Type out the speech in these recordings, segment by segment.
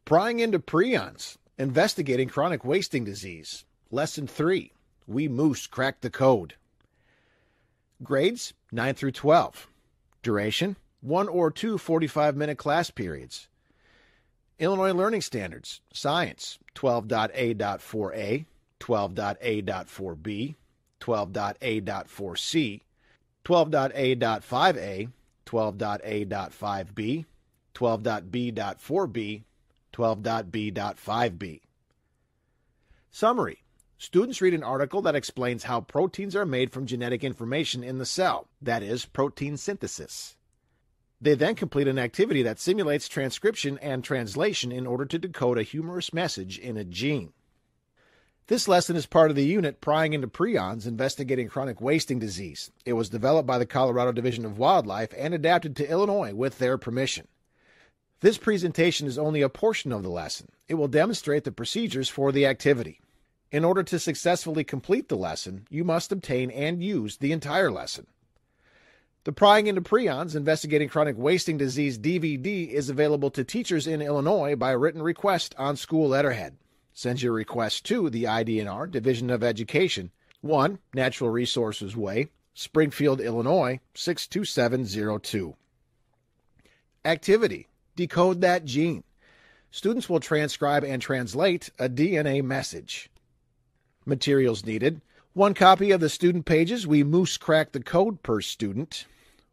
Prying into Prions, investigating chronic wasting disease. Lesson 3, We Moose Cracked the Code. Grades, 9 through 12. Duration, 1 or 2 45-minute class periods. Illinois Learning Standards, Science, 12.A.4a, 12.A.4b, 12.A.4c, 12.A.5a, 12.A.5b, 12.B.4b, 12.B.5b. Summary. Students read an article that explains how proteins are made from genetic information in the cell, that is, protein synthesis. They then complete an activity that simulates transcription and translation in order to decode a humorous message in a gene. This lesson is part of the unit Prying into Prions, investigating chronic wasting disease. It was developed by the Colorado Division of Wildlife and adapted to Illinois with their permission. This presentation is only a portion of the lesson. It will demonstrate the procedures for the activity. In order to successfully complete the lesson, you must obtain and use the entire lesson. The Prying into Prions, Investigating Chronic Wasting Disease DVD is available to teachers in Illinois by written request on school letterhead. Send your request to the IDNR Division of Education, 1 Natural Resources Way, Springfield, Illinois, 62702. Activity. Decode that gene. Students will transcribe and translate a DNA message. Materials needed. 1 copy of the student pages, We Moose Crack the Code per student.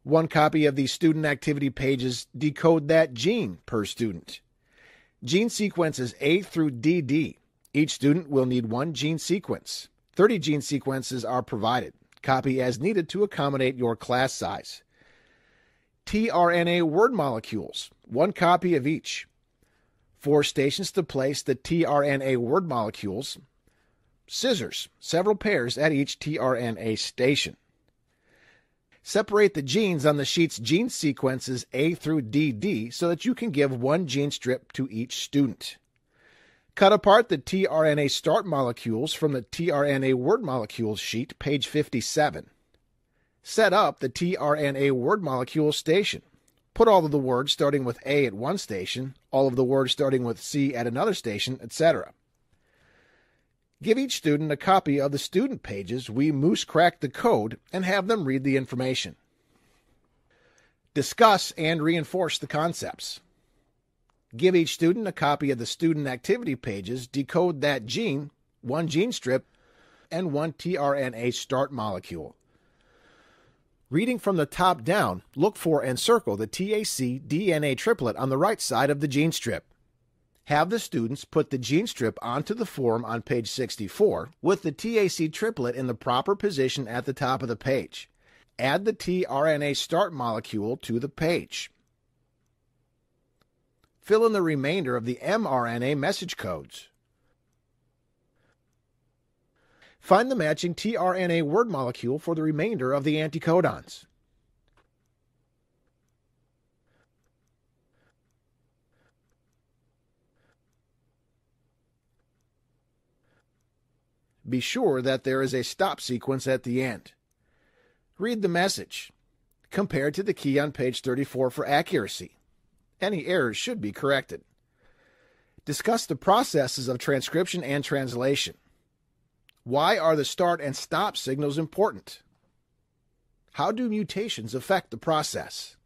1 copy of the student activity pages, Decode That Gene per student. Gene sequences A through DD. Each student will need 1 gene sequence. 30 gene sequences are provided. Copy as needed to accommodate your class size. tRNA word molecules, 1 copy of each. 4 stations to place the tRNA word molecules. Scissors, several pairs at each tRNA station. Separate the genes on the sheet's gene sequences A through DD so that you can give 1 gene strip to each student. Cut apart the tRNA start molecules from the tRNA word molecules sheet, page 57. Set up the tRNA word molecule station. Put all of the words starting with A at one station, all of the words starting with C at another station, etc. Give each student a copy of the student pages, We Moose Crack the Code, and have them read the information. Discuss and reinforce the concepts. Give each student a copy of the student activity pages, Decode That Gene, 1 gene strip, and 1 tRNA start molecule. Reading from the top down, look for and circle the TAC DNA triplet on the right side of the gene strip. Have the students put the gene strip onto the form on page 64 with the TAC triplet in the proper position at the top of the page. Add the tRNA start molecule to the page. Fill in the remainder of the mRNA message codes. Find the matching tRNA word molecule for the remainder of the anticodons. Be sure that there is a stop sequence at the end. Read the message. Compare to the key on page 34 for accuracy. Any errors should be corrected. Discuss the processes of transcription and translation. Why are the start and stop signals important? How do mutations affect the process?